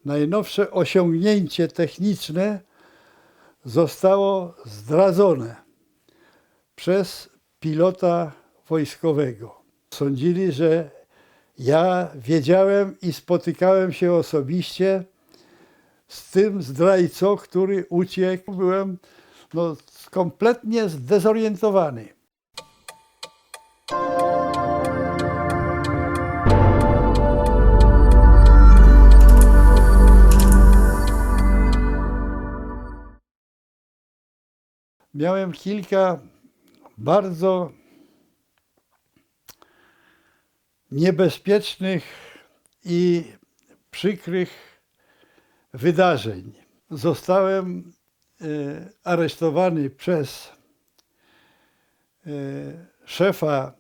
najnowsze osiągnięcie techniczne zostało zdradzone przez pilota wojskowego. Sądzili, że ja wiedziałem i spotykałem się osobiście z tym zdrajcą, który uciekł. Byłem kompletnie zdezorientowany. Miałem kilka bardzo niebezpiecznych i przykrych wydarzeń. Zostałem aresztowany przez szefa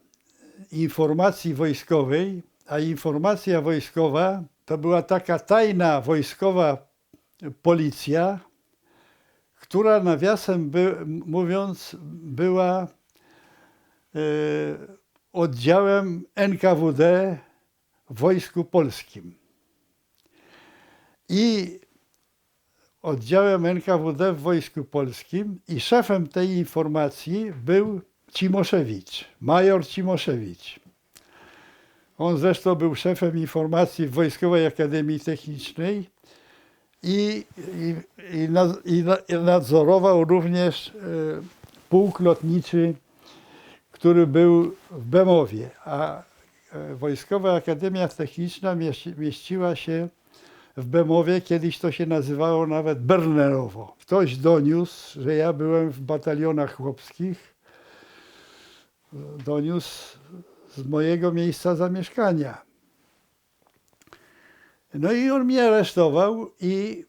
informacji wojskowej, a informacja wojskowa to była taka tajna wojskowa policja, która nawiasem mówiąc była oddziałem NKWD w Wojsku Polskim. I oddziałem NKWD w Wojsku Polskim i szefem tej informacji był Cimoszewicz, major Cimoszewicz. On zresztą był szefem informacji w Wojskowej Akademii Technicznej i nadzorował również pułk lotniczy, który był w Bemowie, a Wojskowa Akademia Techniczna mieściła się w Bemowie, kiedyś to się nazywało nawet Bernerowo. Ktoś doniósł, że ja byłem w batalionach chłopskich, doniósł z mojego miejsca zamieszkania. No i on mnie aresztował i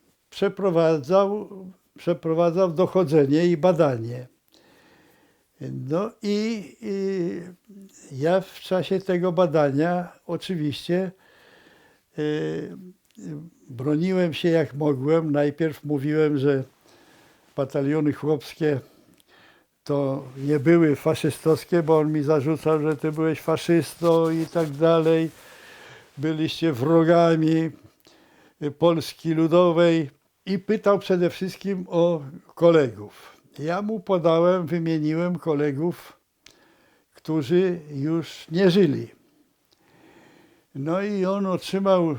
przeprowadzał dochodzenie i badanie. No i ja w czasie tego badania oczywiście broniłem się jak mogłem. Najpierw mówiłem, że bataliony chłopskie to nie były faszystowskie, bo on mi zarzucał, że ty byłeś faszystą i tak dalej. Byliście wrogami Polski Ludowej i pytał przede wszystkim o kolegów. Ja mu wymieniłem kolegów, którzy już nie żyli. No i on otrzymał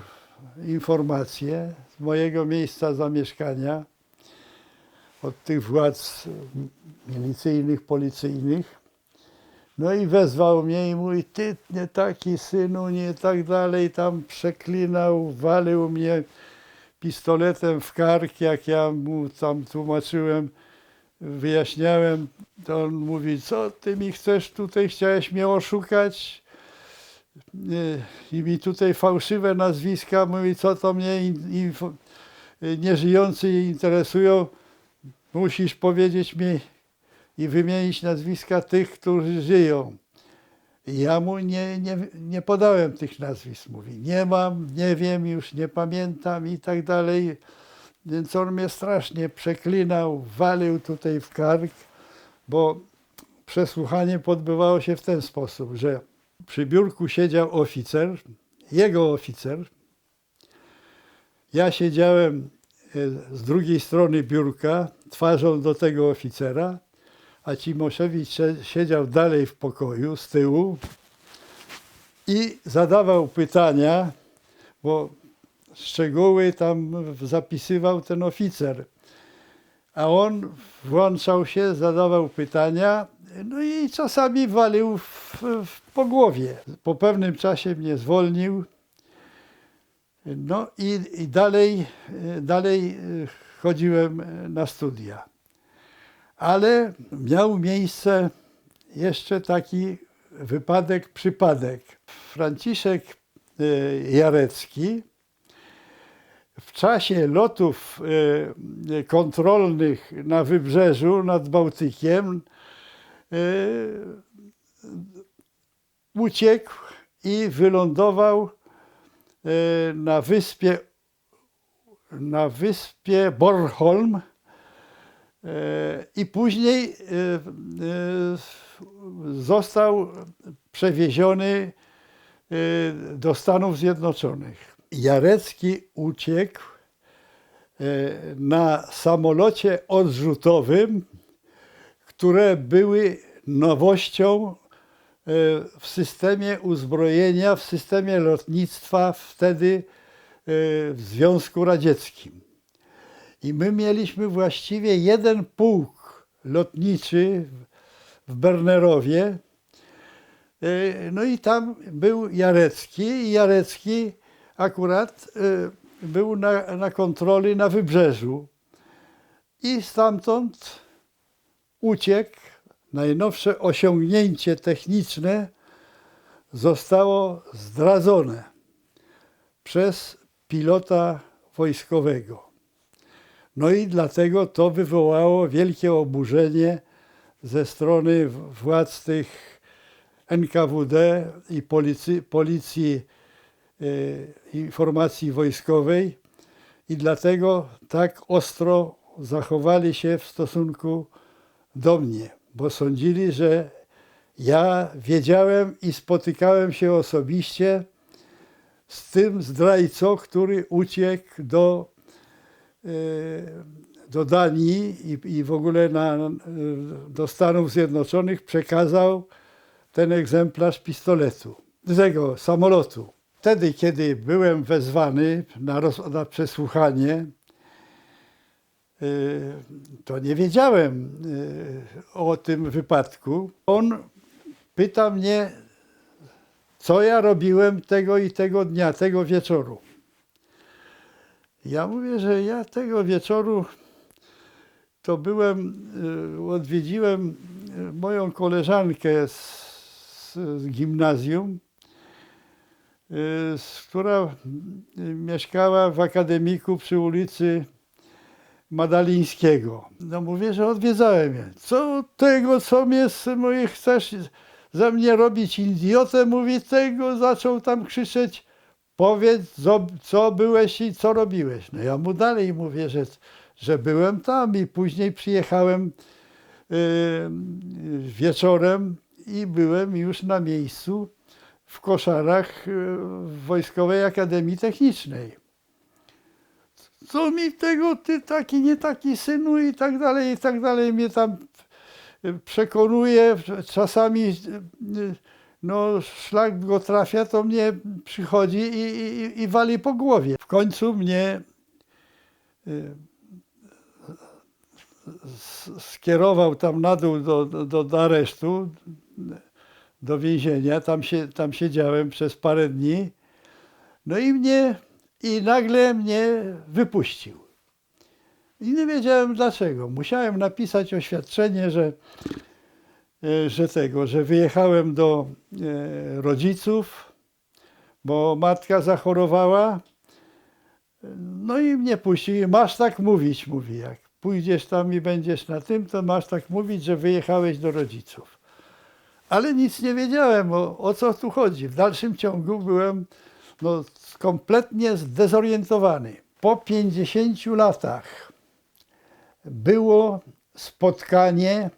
informację z mojego miejsca zamieszkania od tych władz milicyjnych, policyjnych. No i wezwał mnie i mówi, ty nie taki synu, nie tak dalej, tam przeklinał, walił mnie pistoletem w kark, jak ja mu tam tłumaczyłem, wyjaśniałem, to on mówi, co ty mi chcesz tutaj, chciałeś mnie oszukać i mi tutaj fałszywe nazwiska, mówi, co to mnie nieżyjący interesują, musisz powiedzieć mi i wymienić nazwiska tych, którzy żyją. I ja mu nie podałem tych nazwisk, mówi, nie mam, nie wiem, już nie pamiętam i tak dalej. Więc on mnie strasznie przeklinał, walił tutaj w kark, bo przesłuchanie odbywało się w ten sposób, że przy biurku siedział oficer, jego oficer. Ja siedziałem z drugiej strony biurka, twarzą do tego oficera, a Cimoszewicz siedział dalej w pokoju, z tyłu i zadawał pytania, bo szczegóły tam zapisywał ten oficer. A on włączał się, zadawał pytania, no i czasami walił po głowie. Po pewnym czasie mnie zwolnił, no i dalej chodziłem na studia. Ale miał miejsce jeszcze taki przypadek. Franciszek Jarecki w czasie lotów kontrolnych na wybrzeżu nad Bałtykiem uciekł i wylądował na wyspie Bornholm i później został przewieziony do Stanów Zjednoczonych. Jarecki uciekł na samolocie odrzutowym, które były nowością w systemie uzbrojenia, w systemie lotnictwa wtedy w Związku Radzieckim. I my mieliśmy właściwie jeden pułk lotniczy w Bernerowie. No i tam był Jarecki i Jarecki akurat był na kontroli na Wybrzeżu. I stamtąd uciekł. Najnowsze osiągnięcie techniczne zostało zdradzone przez pilota wojskowego. No i dlatego to wywołało wielkie oburzenie ze strony władz tych NKWD i Policji Informacji Wojskowej i dlatego tak ostro zachowali się w stosunku do mnie, bo sądzili, że ja wiedziałem i spotykałem się osobiście z tym zdrajcą, który uciekł do Danii i w ogóle do Stanów Zjednoczonych, przekazał ten egzemplarz pistoletu, tego samolotu. Wtedy, kiedy byłem wezwany na przesłuchanie, to nie wiedziałem o tym wypadku. On pyta mnie, co ja robiłem tego i tego dnia, tego wieczoru. Ja mówię, że ja tego wieczoru to odwiedziłem moją koleżankę z gimnazjum, która mieszkała w akademiku przy ulicy Madalińskiego. No mówię, że odwiedzałem je. Co tego, co mnie chcesz ze mnie robić idiotę, mówi tego, zaczął tam krzyczeć, powiedz, co byłeś i co robiłeś. No ja mu dalej mówię, że byłem tam i później przyjechałem wieczorem i byłem już na miejscu w Koszarach w Wojskowej Akademii Technicznej. Co mi tego, ty taki, nie taki synu i tak dalej, mnie tam przekonuje, czasami no, szlak go trafia, to mnie przychodzi i wali po głowie. W końcu mnie skierował tam na dół do aresztu, do więzienia, tam siedziałem przez parę dni, no i nagle mnie wypuścił. I nie wiedziałem dlaczego. Musiałem napisać oświadczenie, że wyjechałem do rodziców, bo matka zachorowała. No i mnie puścił. Masz tak mówić, mówi, jak pójdziesz tam i będziesz na tym, to masz tak mówić, że wyjechałeś do rodziców. Ale nic nie wiedziałem, o co tu chodzi. W dalszym ciągu byłem kompletnie zdezorientowany. Po 50 latach było spotkanie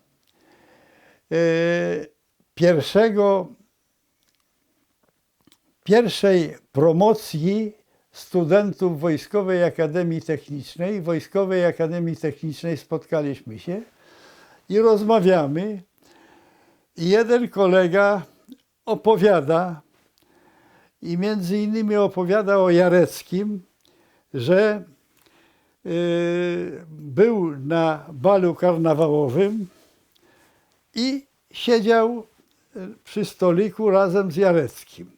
pierwszej promocji studentów Wojskowej Akademii Technicznej. W Wojskowej Akademii Technicznej spotkaliśmy się i rozmawiamy. I jeden kolega opowiada, i między innymi opowiada o Jareckim, że był na balu karnawałowym i siedział przy stoliku razem z Jareckim.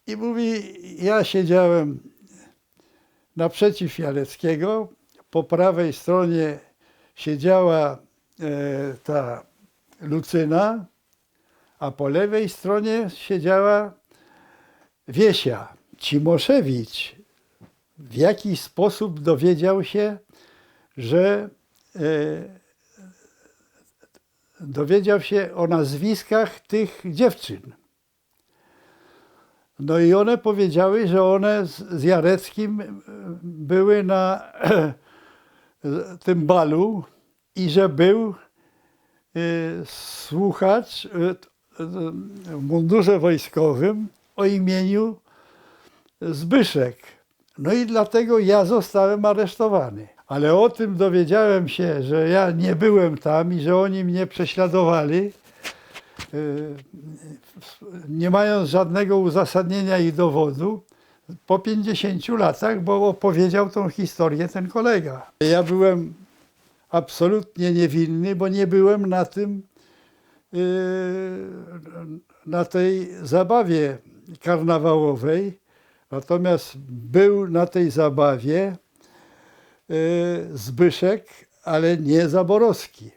I mówi, ja siedziałem naprzeciw Jareckiego, po prawej stronie siedziała ta Lucyna, a po lewej stronie siedziała Wiesia. Cimoszewicz w jakiś sposób dowiedział się, dowiedział się o nazwiskach tych dziewczyn. No i one powiedziały, że one z Jareckim były na tym balu i że był słuchacz w mundurze wojskowym o imieniu Zbyszek. No i dlatego ja zostałem aresztowany. Ale o tym dowiedziałem się, że ja nie byłem tam i że oni mnie prześladowali, nie mając żadnego uzasadnienia i dowodu, po 50 latach, bo opowiedział tą historię ten kolega. Ja byłem absolutnie niewinny, bo nie byłem na tej zabawie karnawałowej. Natomiast był na tej zabawie Zbyszek, ale nie Zaborowski.